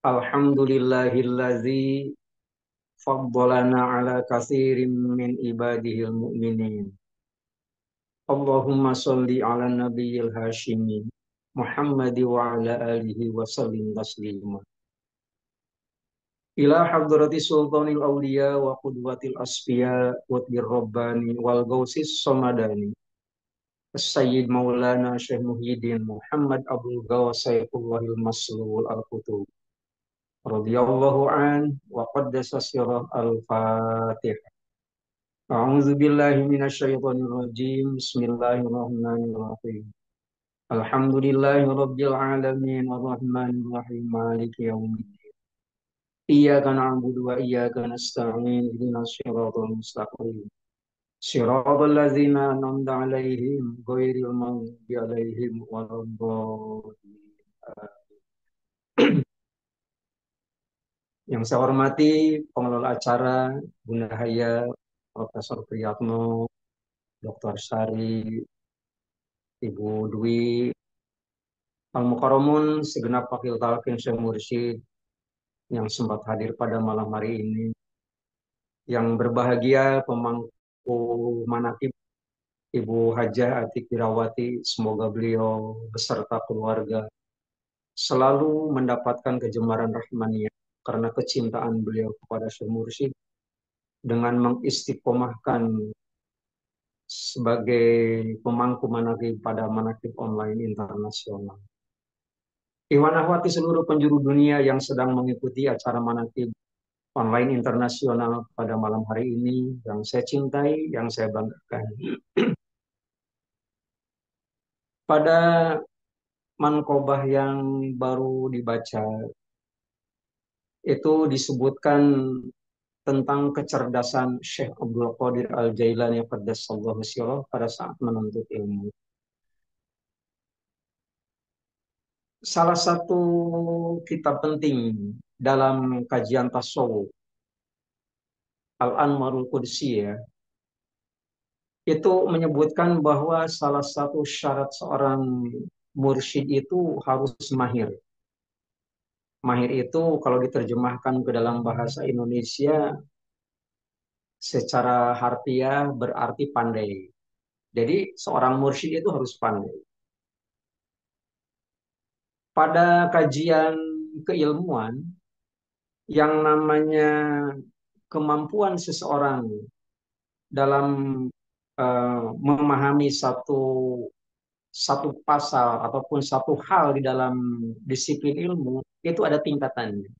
Alhamdulillahillazi faddalana ala katsirin min ibadihil mu'minin. Allahumma sholli ala nabiyyil hashimi Muhammad wa ala alihi wa sallim taslima. Ila hadrati sultanil awliya wa qudwatil asfiya wa rabbani wal gausis samadani. Sayyid Maulana Syekh Muhyiddin Muhammad Abdul Ghawas Saifullahil Maslul Al-Qutub radhiyallahu an wa qaddasa sirah al-Fatihah. A'udzu billahi minasyaitonir rajim. Bismillahirrahmanirrahim. Alhamdulillahi rabbil alamin arrahmanir rahim maliki yaumiddin. Iyyaka na'budu wa iyyaka nasta'in ihdinas siratal mustaqim. Siratal ladzina an'amta 'alaihim ghairil maghdubi 'alaihim waladdallin. Yang saya hormati pengelola acara Bunda Haya, Profesor Priyatno, Dr. Sari, Ibu Dwi, Al-Mukarramun, segenap Wakil Talqin Syekh Mursyid yang sempat hadir pada malam hari ini, yang berbahagia pemangku manaqib Ibu Hajah Atik Dirawati, semoga beliau beserta keluarga selalu mendapatkan kejemaran rahmaniyah karena kecintaan beliau kepada Syekh Mursyid dengan mengistiqomahkan sebagai pemangku manaqib pada manaqib online internasional. Iwan Ahwati seluruh penjuru dunia yang sedang mengikuti acara manaqib online internasional pada malam hari ini, yang saya cintai, yang saya banggakan. Pada mankobah yang baru dibaca, itu disebutkan tentang kecerdasan Syekh Abdul Qadir Al-Jailani Qaddasallahu sirrah pada saat menuntut ilmu. Salah satu kitab penting dalam kajian tasawuf, Al-Anwarul Qudsiyah, itu menyebutkan bahwa salah satu syarat seorang mursyid itu harus mahir. Mahir itu kalau diterjemahkan ke dalam bahasa Indonesia secara harfiah berarti pandai. Jadi seorang mursyid itu harus pandai. Pada kajian keilmuan, yang namanya kemampuan seseorang dalam memahami satu pasal ataupun satu hal di dalam disiplin ilmu itu ada tingkatannya.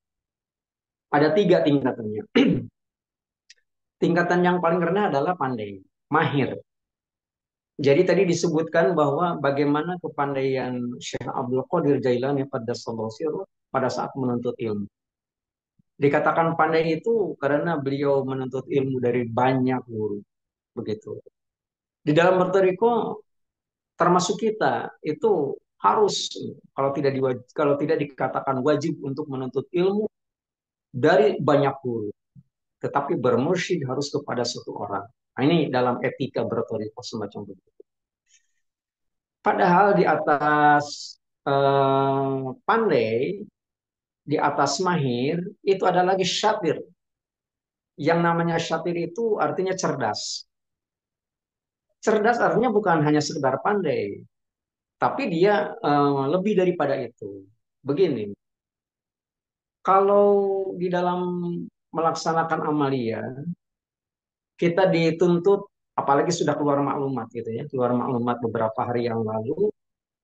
Ada tiga tingkatannya. Tingkatan yang paling rendah adalah pandai, mahir. Jadi tadi disebutkan bahwa bagaimana kepandaian Syekh Abdul Qadir Jailani pada pada saat menuntut ilmu. Dikatakan pandai itu karena beliau menuntut ilmu dari banyak guru, begitu. Di dalam bertoriko termasuk kita itu harus kalau tidak dikatakan wajib untuk menuntut ilmu dari banyak guru, tetapi bermursyid harus kepada satu orang. Nah, ini dalam etika bertoriko semacam begitu. Padahal di atas pandai, di atas mahir, itu ada lagi syatir. Yang namanya syatir itu artinya cerdas. Cerdas artinya bukan hanya sekedar pandai, tapi dia lebih daripada itu. Begini, kalau di dalam melaksanakan amalia, kita dituntut, apalagi sudah keluar maklumat gitu ya, keluar maklumat beberapa hari yang lalu,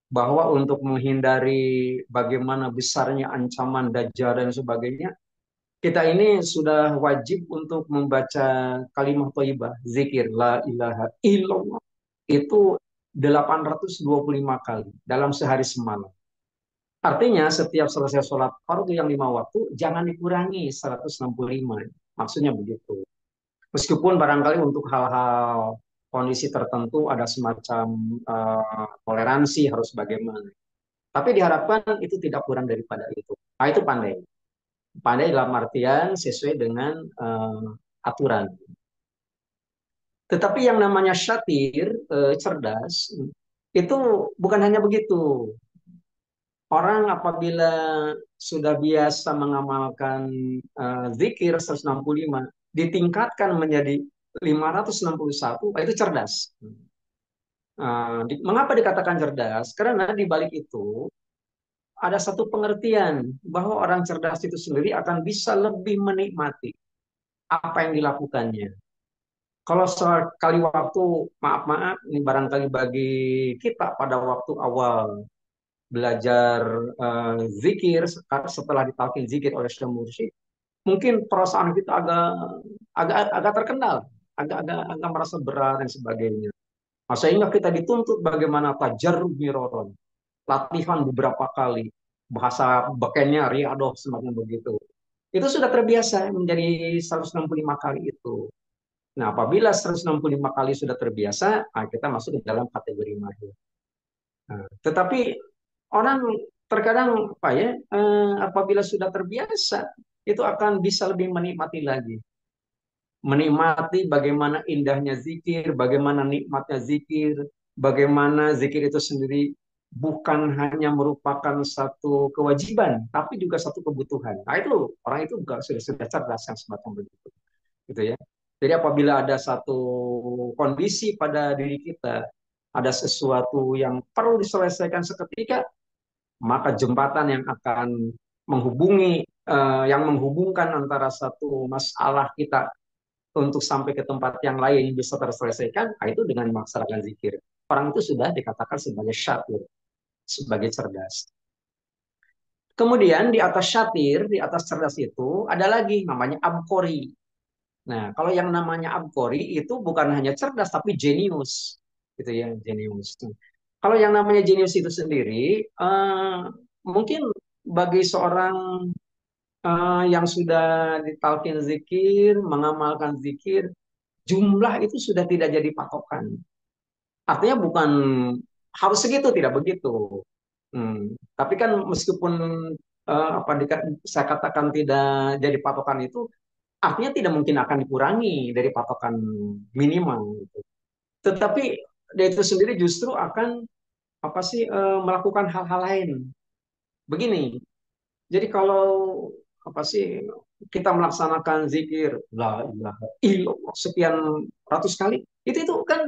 bahwa untuk menghindari bagaimana besarnya ancaman dajjal dan sebagainya, kita ini sudah wajib untuk membaca kalimat thayyibah, zikir la ilaha illallah itu 825 kali dalam sehari semalam. Artinya setiap selesai sholat fardu yang 5 waktu jangan dikurangi 165. Maksudnya begitu. Meskipun barangkali untuk hal-hal kondisi tertentu ada semacam toleransi harus bagaimana. Tapi diharapkan itu tidak kurang daripada itu. Nah, itu pandai. Pandai dalam artian sesuai dengan aturan. Tetapi yang namanya syatir, cerdas, itu bukan hanya begitu. Orang apabila sudah biasa mengamalkan zikir 165, ditingkatkan menjadi 561, itu cerdas. Mengapa dikatakan cerdas? Karena di balik itu ada satu pengertian bahwa orang cerdas itu sendiri akan bisa lebih menikmati apa yang dilakukannya. Kalau sekali waktu, maaf-maaf, ini barangkali bagi kita pada waktu awal belajar zikir, setelah ditalkin zikir oleh Syekh Mursyid, mungkin perasaan kita agak terkendal, agak merasa berat dan sebagainya. Nah, sehingga kita dituntut bagaimana tajarrub miroron, latihan beberapa kali, bahasa bekennya riadoh semacam begitu. Itu sudah terbiasa menjadi 165 kali itu. Nah, apabila 165 kali sudah terbiasa, nah kita masuk ke dalam kategori mahir. Nah, tetapi orang terkadang apa ya, apabila sudah terbiasa, itu akan bisa lebih menikmati lagi. Menikmati bagaimana indahnya zikir, bagaimana nikmatnya zikir, bagaimana zikir itu sendiri bukan hanya merupakan satu kewajiban, tapi juga satu kebutuhan. Nah, itu orang itu juga sudah cerdas yang semacam begitu, gitu ya. Jadi apabila ada satu kondisi pada diri kita, ada sesuatu yang perlu diselesaikan seketika, maka jembatan yang akan yang menghubungkan antara satu masalah kita untuk sampai ke tempat yang lain bisa terselesaikan, nah itu dengan melaksanakan zikir. Orang itu sudah dikatakan sebagai syatir, sebagai cerdas. Kemudian di atas syatir, di atas cerdas itu ada lagi namanya abkori. Nah, kalau yang namanya abkori itu bukan hanya cerdas tapi jenius, gitu ya, jenius. Kalau yang namanya jenius itu sendiri, mungkin bagi seorang yang sudah ditalkin zikir, mengamalkan zikir, jumlah itu sudah tidak jadi patokan. Artinya bukan harus segitu, tidak begitu. Tapi kan meskipun apa saya katakan tidak jadi patokan itu, artinya tidak mungkin akan dikurangi dari patokan minimal. Gitu. Tetapi dia itu sendiri justru akan apa sih melakukan hal-hal lain. Begini, jadi kalau apa sih kita melaksanakan zikir la ilaha illallah sekian ratus kali, itu kan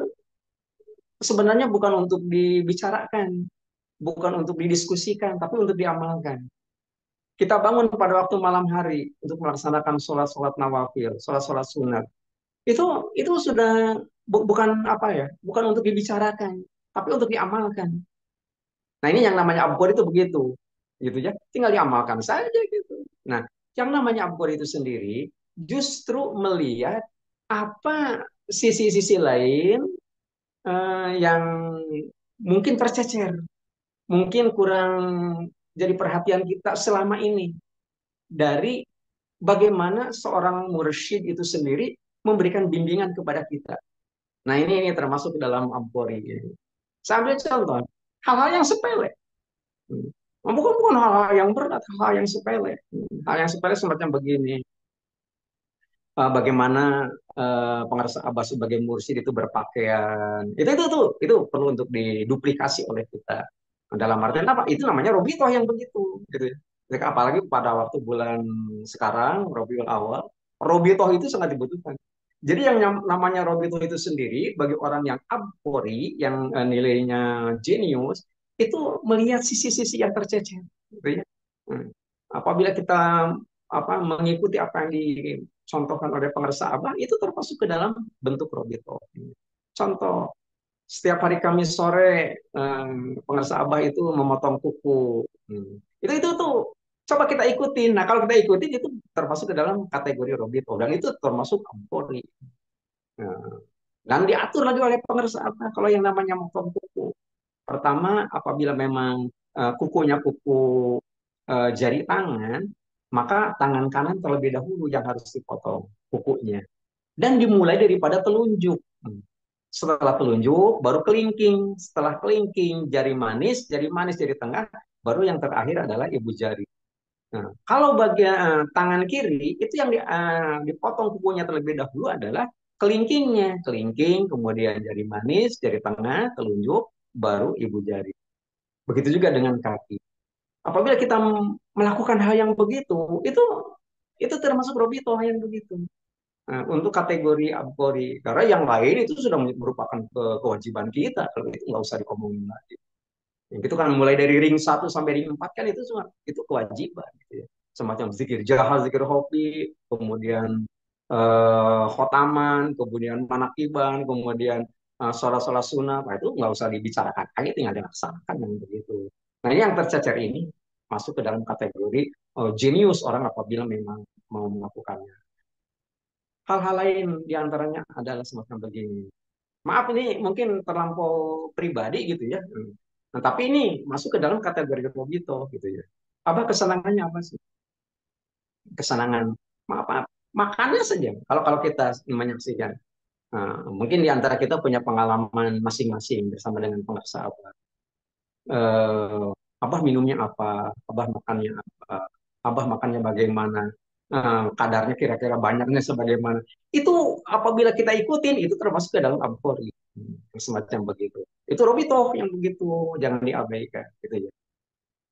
sebenarnya bukan untuk dibicarakan, bukan untuk didiskusikan, tapi untuk diamalkan. Kita bangun pada waktu malam hari untuk melaksanakan sholat-sholat nawafil, sholat-sholat sunat. Itu sudah bukan apa ya, bukan untuk dibicarakan, tapi untuk diamalkan. Nah, ini yang namanya abgor itu begitu, gitu ya. Tinggal diamalkan saja gitu. Nah, yang namanya abgor itu sendiri justru melihat apa sisi-sisi lain yang mungkin tercecer, mungkin kurang jadi perhatian kita selama ini dari bagaimana seorang mursyid itu sendiri memberikan bimbingan kepada kita. Nah, ini termasuk dalam abgor ini. Saya ambil contoh, hal-hal yang sepele. Bukan hal-hal yang berat, hal-hal yang sepele. Hal yang sepele semacam begini. Bagaimana pengarsa Abbas sebagai mursyid itu berpakaian. Itu perlu untuk diduplikasi oleh kita. Dalam artian apa? Itu namanya Robitoh yang begitu. Gitu ya. Jadi, apalagi pada waktu bulan sekarang, Robiul Awal, Robitoh itu sangat dibutuhkan. Jadi yang namanya Robitoh itu sendiri, bagi orang yang abkori, yang nilainya jenius, itu melihat sisi-sisi yang tercecer. Gitu ya. Hmm. Apabila kita mengikuti apa yang dicontohkan oleh pengarsa Abah, itu termasuk ke dalam bentuk Robito. Contoh, setiap hari Kamis sore pengarsa Abah itu memotong kuku. Itu tuh coba kita ikutin. Nah, kalau kita ikutin itu termasuk ke dalam kategori Robito dan itu termasuk Ampori. Nah, dan diatur lagi oleh pengarsa Abah kalau yang namanya motong kuku. Pertama, apabila memang kukunya kuku jari tangan, maka tangan kanan terlebih dahulu yang harus dipotong kukunya. Dan dimulai daripada telunjuk. Setelah telunjuk, baru kelingking. Setelah kelingking, jari manis, jari tengah, baru yang terakhir adalah ibu jari. Nah, kalau bagian tangan kiri, itu yang dipotong kukunya terlebih dahulu adalah kelingkingnya. Kelingking, kemudian jari manis, jari tengah, telunjuk, baru ibu jari. Begitu juga dengan kaki. Apabila kita melakukan hal yang begitu, itu itu termasuk robito yang begitu. Nah, untuk kategori abgori, karena yang lain itu sudah merupakan kewajiban kita, kalau itu nggak usah dikomongin lagi. Yang itu kan mulai dari ring 1 sampai ring 4 kan itu semua itu kewajiban gitu ya. Semacam zikir jahar, zikir hobi, kemudian khotaman, kemudian manakiban, kemudian sholat-sholat sunat. Nah, itu nggak usah dibicarakan. Hanya tinggal dilaksanakan yang begitu. Nah, ini yang tercecer ini masuk ke dalam kategori jenius orang apabila memang mau melakukannya. Hal-hal lain diantaranya adalah semacam begini. Maaf ini mungkin terlampau pribadi gitu ya. Nah, tapi ini masuk ke dalam kategori Robito gitu ya. Apa kesenangannya apa sih? Kesenangan maaf, maaf. Makannya saja. Kalau kalau kita menyaksikan, mungkin di antara kita punya pengalaman masing-masing bersama dengan pengusaha apa. Abah minumnya apa, abah makannya apa, abah makannya bagaimana, kadarnya kira-kira banyaknya sebagaimana. Itu apabila kita ikutin, itu termasuk ke dalam abhor gitu. Semacam begitu. Itu Robito yang begitu, jangan diabaikan gitu ya.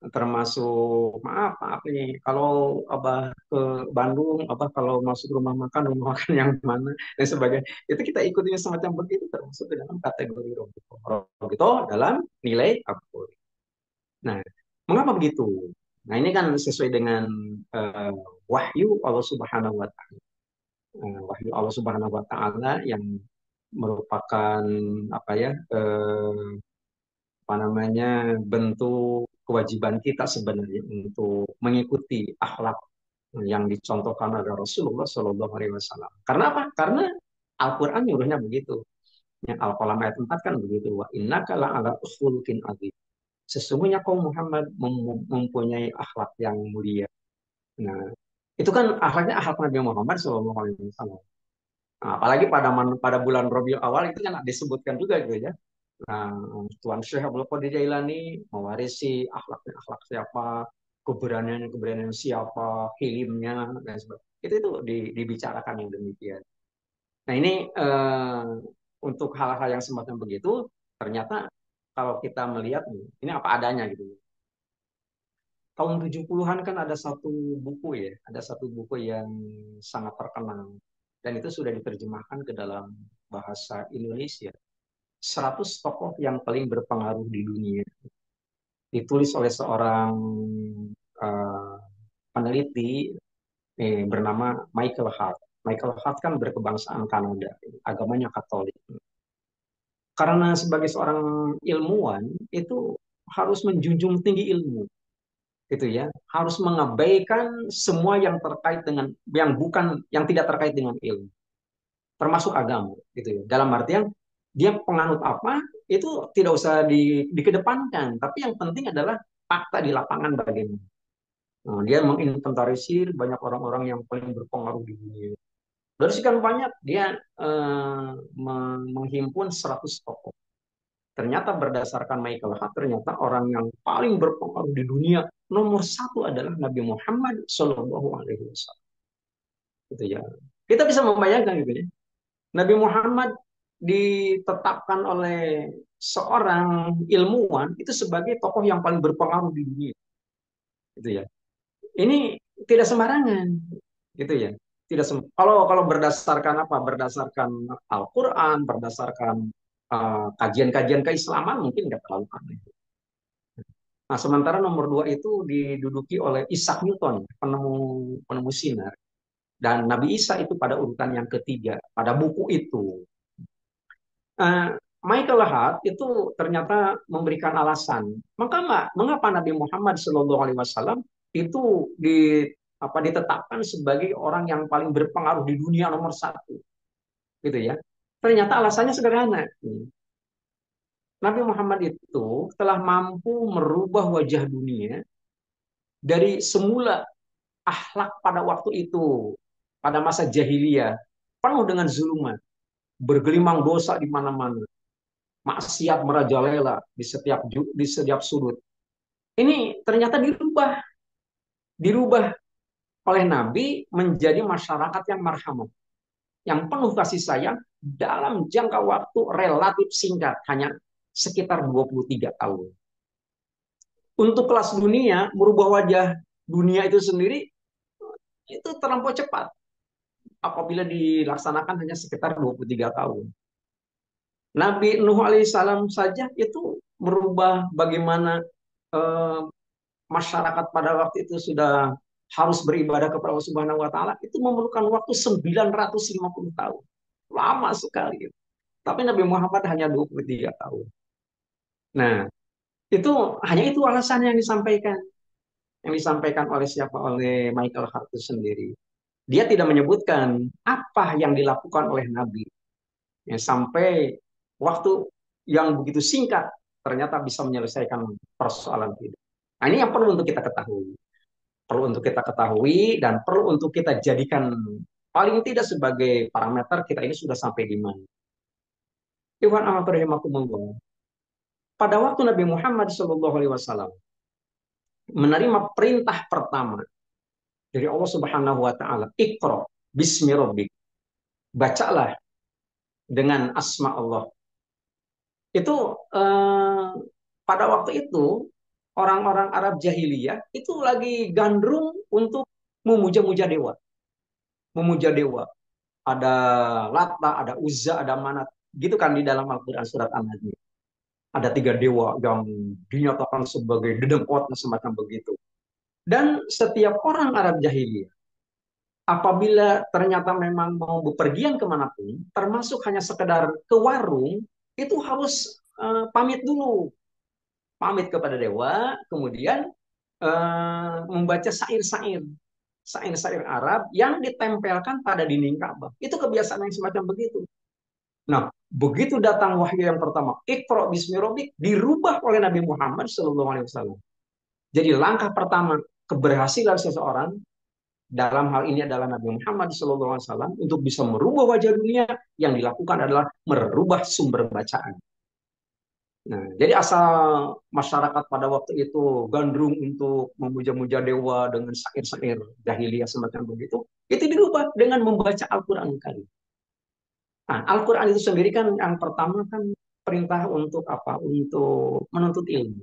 Termasuk maaf nih kalau abah ke Bandung, abah kalau masuk rumah makan yang mana dan sebagainya, itu kita ikutin semacam begitu termasuk ke dalam kategori Robito. Robito dalam nilai abhor. Nah, mengapa begitu? Nah, ini kan sesuai dengan eh, wahyu Allah Subhanahu wa taala. Wahyu Allah Subhanahu wa taala yang merupakan apa ya? Apa namanya? Bentuk kewajiban kita sebenarnya untuk mengikuti akhlak yang dicontohkan oleh Rasulullah Shallallahu alaihi wasallam. Karena apa? Karena Al-Qur'an nyuruhnya begitu. Ya, Al-Qalam ayat 4 kan begitu. Wa innaka la'ala khuluqin adzim. Sesungguhnya kaum Muhammad mempunyai akhlak yang mulia. Nah, itu kan akhlaknya akhlak Nabi Muhammad SAW. Nah, apalagi pada bulan Rabiul Awal itu kan disebutkan juga gitu ya. Nah, Tuan Syekh Abdul Qadir Jailani mewarisi akhlak siapa, keberanian siapa, hilimnya dan sebagainya. Itu dibicarakan yang demikian. Nah, ini untuk hal-hal yang semacam begitu, ternyata kalau kita melihat ini apa adanya gitu. Tahun 70-an kan ada satu buku ya, ada satu buku yang sangat terkenal dan itu sudah diterjemahkan ke dalam bahasa Indonesia. 100 tokoh yang paling berpengaruh di dunia. Ditulis oleh seorang uh, peneliti bernama Michael Hart. Michael Hart kan berkebangsaan Kanada, agamanya Katolik. Karena sebagai seorang ilmuwan itu harus menjunjung tinggi ilmu gitu ya, harus mengabaikan semua yang terkait dengan yang bukan yang tidak terkait dengan ilmu, termasuk agama gitu ya. Dalam artian dia penganut apa itu tidak usah dikedepankan, tapi yang penting adalah fakta di lapangan bagaimana. Nah, dia menginventarisir banyak orang-orang yang paling berpengaruh di dunia. Dari sekian banyak dia menghimpun 100 tokoh. Ternyata berdasarkan Michael Hart, ternyata orang yang paling berpengaruh di dunia nomor satu adalah Nabi Muhammad Shallallahu Alaihi Wasallam. Gitu ya. Kita bisa membayangkan gitu ya. Nabi Muhammad ditetapkan oleh seorang ilmuwan itu sebagai tokoh yang paling berpengaruh di dunia. Gitu ya. Ini tidak sembarangan. Gitu ya. Tidak kalau kalau berdasarkan apa? Berdasarkan Al-Qur'an, berdasarkan kajian-kajian keislaman mungkin nggak terlalu aneh. Nah, sementara nomor 2 itu diduduki oleh Isaac Newton, penemu penemu sinar. Dan Nabi Isa itu pada urutan yang ketiga, pada buku itu. Uh, Michael Hart itu ternyata memberikan alasan. Mengapa Nabi Muhammad SAW itu ditetapkan sebagai orang yang paling berpengaruh di dunia nomor satu, gitu ya? Ternyata alasannya sederhana. Nabi Muhammad itu telah mampu merubah wajah dunia dari semula akhlak pada waktu itu, pada masa jahiliyah, penuh dengan zuluman, bergelimang dosa di mana-mana, maksiat merajalela di setiap sudut. Ini ternyata dirubah oleh Nabi menjadi masyarakat yang marhamat, yang penuh kasih sayang dalam jangka waktu relatif singkat, hanya sekitar 23 tahun. Untuk kelas dunia, merubah wajah dunia itu sendiri itu terlampau cepat apabila dilaksanakan hanya sekitar 23 tahun. Nabi Nuh alaihissalam saja itu merubah bagaimana eh, masyarakat pada waktu itu sudah harus beribadah kepada Allah Subhanahu wa taala itu memerlukan waktu 950 tahun. Lama sekali. Tapi Nabi Muhammad hanya 23 tahun. Nah, itu hanya itu alasan yang disampaikan. Yang disampaikan oleh siapa? Oleh Michael Hart itu sendiri. Dia tidak menyebutkan apa yang dilakukan oleh Nabi. Ya, sampai waktu yang begitu singkat ternyata bisa menyelesaikan persoalan hidup. Nah, ini yang perlu untuk kita ketahui. Perlu untuk kita ketahui dan perlu untuk kita jadikan paling tidak sebagai parameter kita ini sudah sampai di mana. Ikhwan amat rahimakumullah. Pada waktu Nabi Muhammad SAW menerima perintah pertama dari Allah Subhanahu wa taala, Iqra bismi rabbik. Bacalah dengan asma Allah. Itu eh, pada waktu itu orang-orang Arab jahiliyah itu lagi gandrung untuk memuja-muja dewa, memuja dewa. Ada Lata, ada Uzza, ada Manat. Gitu kan di dalam Al-Quran surat An-Najm. Ada tiga dewa yang dinyatakan sebagai dedengkot semacam begitu. Dan setiap orang Arab jahiliyah, apabila ternyata memang mau bepergian kemanapun, termasuk hanya sekedar ke warung, itu harus pamit dulu. Pamit kepada dewa, kemudian membaca syair-syair. Syair-syair Arab yang ditempelkan pada dinding Ka'bah. Itu kebiasaan yang semacam begitu. Nah, begitu datang wahyu yang pertama, Iqra bismi rabbik, dirubah oleh Nabi Muhammad SAW. Jadi langkah pertama keberhasilan seseorang dalam hal ini adalah Nabi Muhammad SAW untuk bisa merubah wajah dunia yang dilakukan adalah merubah sumber bacaan. Nah, jadi asal masyarakat pada waktu itu gandrung untuk memuja-muja dewa dengan syair-syair jahiliyah semacam begitu, itu dirubah dengan membaca Al-Quran Karim. Nah, Al-Quran itu sendiri kan yang pertama kan perintah untuk apa? Untuk menuntut ilmu.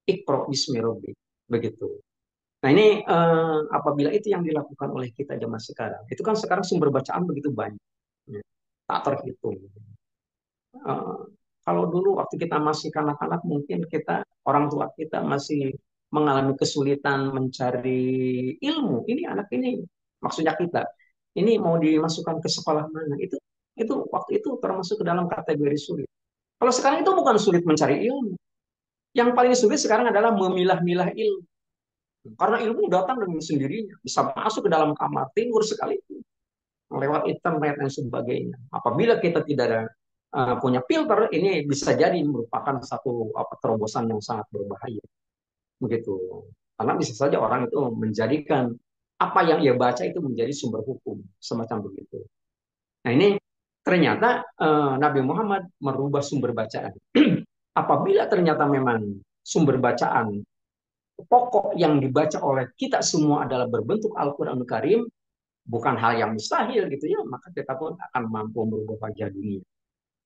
Iqra bismi rabbik. Begitu. Nah ini apabila itu yang dilakukan oleh kita zaman sekarang, itu kan sekarang sumber bacaan begitu banyak, ya, tak terhitung. Eh, Kalau dulu waktu kita masih kanak-kanak, mungkin kita orang tua kita masih mengalami kesulitan mencari ilmu. Ini anak ini, maksudnya kita, ini mau dimasukkan ke sekolah mana? Itu waktu itu termasuk ke dalam kategori sulit. Kalau sekarang itu bukan sulit mencari ilmu. Yang paling sulit sekarang adalah memilah-milah ilmu. Karena ilmu datang dengan sendirinya, bisa masuk ke dalam kamar tidur sekalipun, lewat internet dan sebagainya. Apabila kita tidak ada punya filter, ini bisa jadi merupakan satu terobosan yang sangat berbahaya. Begitu. Karena bisa saja orang itu menjadikan apa yang ia baca itu menjadi sumber hukum, semacam begitu. Nah ini ternyata Nabi Muhammad merubah sumber bacaan. Apabila ternyata memang sumber bacaan pokok yang dibaca oleh kita semua adalah berbentuk Al-Quran Karim, bukan hal yang mustahil gitu ya, maka kita pun akan mampu merubah wajah dunia.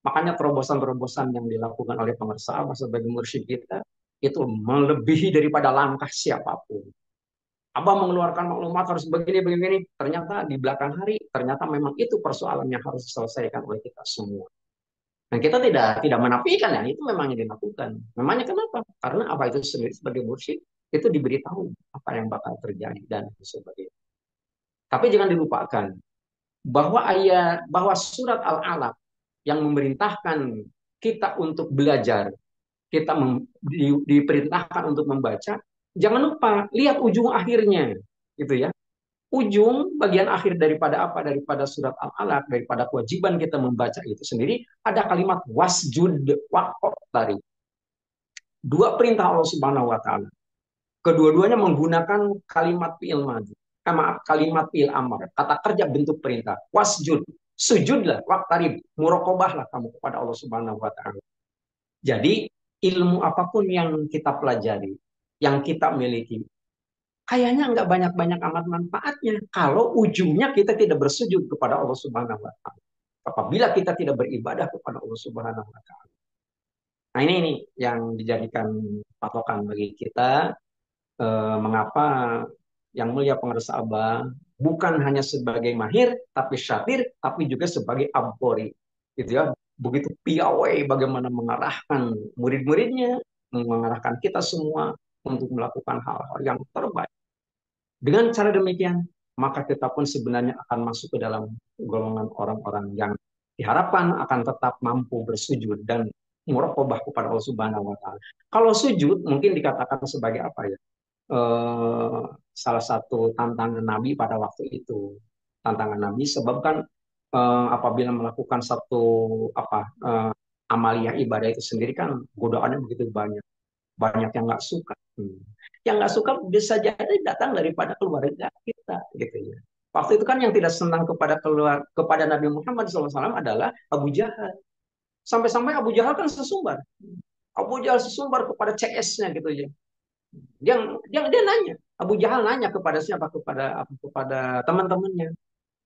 Makanya terobosan-terobosan yang dilakukan oleh pengusaha sebagai mursyid kita itu melebihi daripada langkah siapapun. Abah mengeluarkan maklumat harus begini begini, ternyata di belakang hari ternyata memang itu persoalan yang harus diselesaikan oleh kita semua. Dan kita tidak menafikan ya, itu memang yang dilakukan. Memangnya kenapa? Karena apa itu sendiri sebagai mursyid itu diberitahu apa yang bakal terjadi dan sebagainya. Tapi jangan dilupakan bahwa surat Al-Alaq yang memerintahkan kita untuk belajar, kita diperintahkan untuk membaca, jangan lupa lihat ujung akhirnya, gitu ya. Ujung bagian akhir daripada apa? Daripada surat Al-Alaq, daripada kewajiban kita membaca itu sendiri, ada kalimat wasjud waqtari. Dua perintah Allah Subhanahu wa taala. Kedua-duanya menggunakan kalimat fi'il madhi. Maaf, kalimat fi'il amr. Kata kerja bentuk perintah. Wasjud. Sujudlah, waqtarib. Muraqabahlah kamu kepada Allah Subhanahu wa taala. Jadi, ilmu apapun yang kita pelajari, yang kita miliki, kayaknya nggak banyak-banyak amat manfaatnya kalau ujungnya kita tidak bersujud kepada Allah Subhanahu wa taala. Apabila kita tidak beribadah kepada Allah Subhanahu wa taala. Nah ini yang dijadikan patokan bagi kita, mengapa yang mulia penguasa Abah bukan hanya sebagai mahir, tapi syatir, tapi juga sebagai abori, gitu ya. Begitu piawai bagaimana mengarahkan murid-muridnya, mengarahkan kita semua untuk melakukan hal-hal yang terbaik. Dengan cara demikian, maka kita pun sebenarnya akan masuk ke dalam golongan orang-orang yang diharapkan akan tetap mampu bersujud dan muraqabah kepada Allah Subhanahu wa taala. Kalau sujud mungkin dikatakan sebagai apa ya? eh, Salah satu tantangan Nabi pada waktu itu. Tantangan Nabi sebab kan apabila melakukan satu amaliyah ibadah itu sendiri kan godaannya begitu banyak. Banyak yang nggak suka. Yang nggak suka bisa jadi datang daripada keluarga kita gitu ya. Waktu itu kan yang tidak senang kepada Nabi Muhammad SAW adalah Abu Jahal. Sampai-sampai Abu Jahal kan sesumbar. Abu Jahal sesumbar kepada CS-nya gitu ya. Dia nanya, Abu Jahal nanya kepada siapa? Kepada teman-temannya.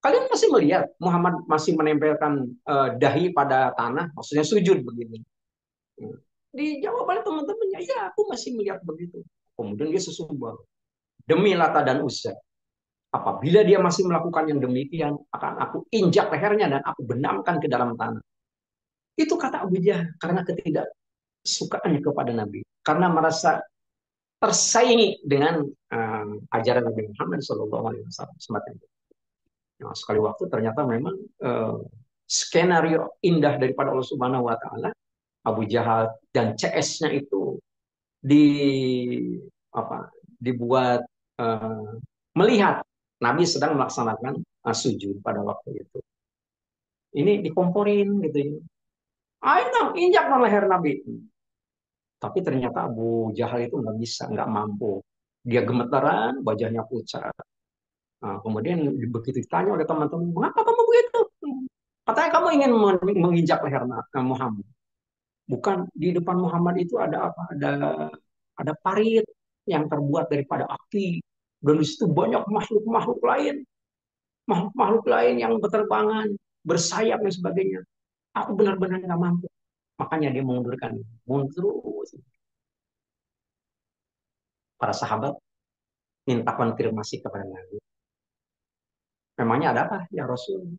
Kalian masih melihat Muhammad masih menempelkan dahi pada tanah, maksudnya sujud begini. Dijawab oleh teman-temannya, ya aku masih melihat begitu. Kemudian dia sesumbar. Demi Lata dan Uzza, apabila dia masih melakukan yang demikian, akan aku injak lehernya dan aku benamkan ke dalam tanah. Itu kata Abu Jahal karena ketidaksukaannya kepada Nabi. Karena merasa tersaingi dengan ajaran Nabi Muhammad SAW. Semacam itu. Nah, sekali waktu ternyata memang skenario indah daripada Allah Subhanahu Wa Taala, Abu Jahal dan CS-nya itu di apa dibuat uh, melihat Nabi sedang melaksanakan sujud pada waktu itu. Ini dikomporin gitu ya. Ayo injak leher Nabi. Tapi ternyata Abu Jahal itu nggak bisa, nggak mampu. Dia gemeteran, wajahnya pucat. Nah, kemudian begitu ditanya oleh teman-teman, mengapa kamu begitu? Katanya kamu ingin menginjak leher Muhammad. Bukan di depan Muhammad itu ada apa? Ada parit yang terbuat daripada api. Dan di situ banyak makhluk-makhluk lain, makhluk-makhluk lain yang berterbangan, bersayap dan sebagainya. Aku benar-benar nggak mampu. Makanya dia mengundurkan mundur. Para sahabat minta konfirmasi kepada Nabi. Memangnya ada apa ya Rasul?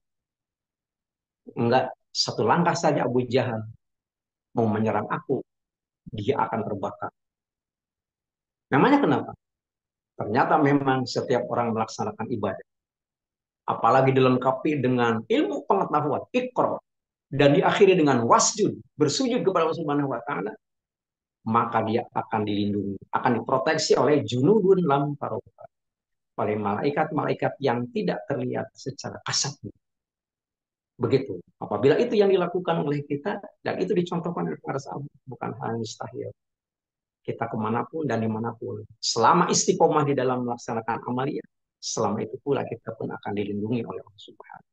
Enggak, satu langkah saja Abu Jahal mau menyerang aku, dia akan terbakar. Namanya kenapa? Ternyata memang setiap orang melaksanakan ibadah, apalagi dilengkapi dengan ilmu pengetahuan, ikro, dan diakhiri dengan wasjud, bersujud kepada Allah Subhanahu wa taala, maka dia akan dilindungi, akan diproteksi oleh junudun lam taroka, oleh malaikat-malaikat yang tidak terlihat secara kasat. Begitu. Apabila itu yang dilakukan oleh kita, dan itu dicontohkan oleh para sahabat, bukan hal mustahil. Kita kemanapun dan dimanapun. Selama istiqomah di dalam melaksanakan amalia, selama itu pula kita pun akan dilindungi oleh Allah Subhanahu.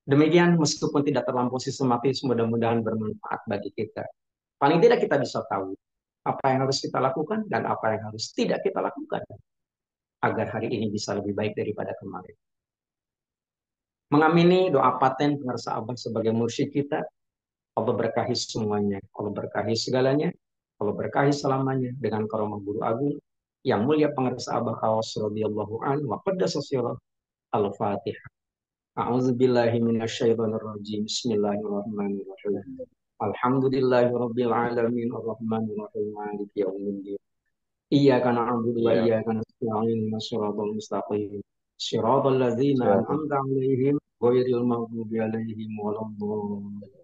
Demikian, meskipun tidak terlampau sistematis, mudah-mudahan bermanfaat bagi kita. Paling tidak kita bisa tahu apa yang harus kita lakukan dan apa yang harus tidak kita lakukan agar hari ini bisa lebih baik daripada kemarin. Mengamini doa paten pengarsa Abah sebagai mursyid kita, Allah berkahi semuanya, Allah berkahi segalanya, Allah berkahi selamanya dengan karomah guru agung yang mulia pengarsa Abah Kawas radhiyallahu an wa qaddasa sirah al-Fatihah. A'udzubillahi minasyaitonirrajim. Bismillahirrahmanirrahim. Alhamdulillahirabbil alamin arrahmanir rahim maliki yaumiddin. Iyyaka na'budu wa Iya, iyyaka nasta'in shiratal mustaqim. Shiratal ladzina siap. an'amta 'alaihim ghairil maghdubi 'alaihim waladdallin.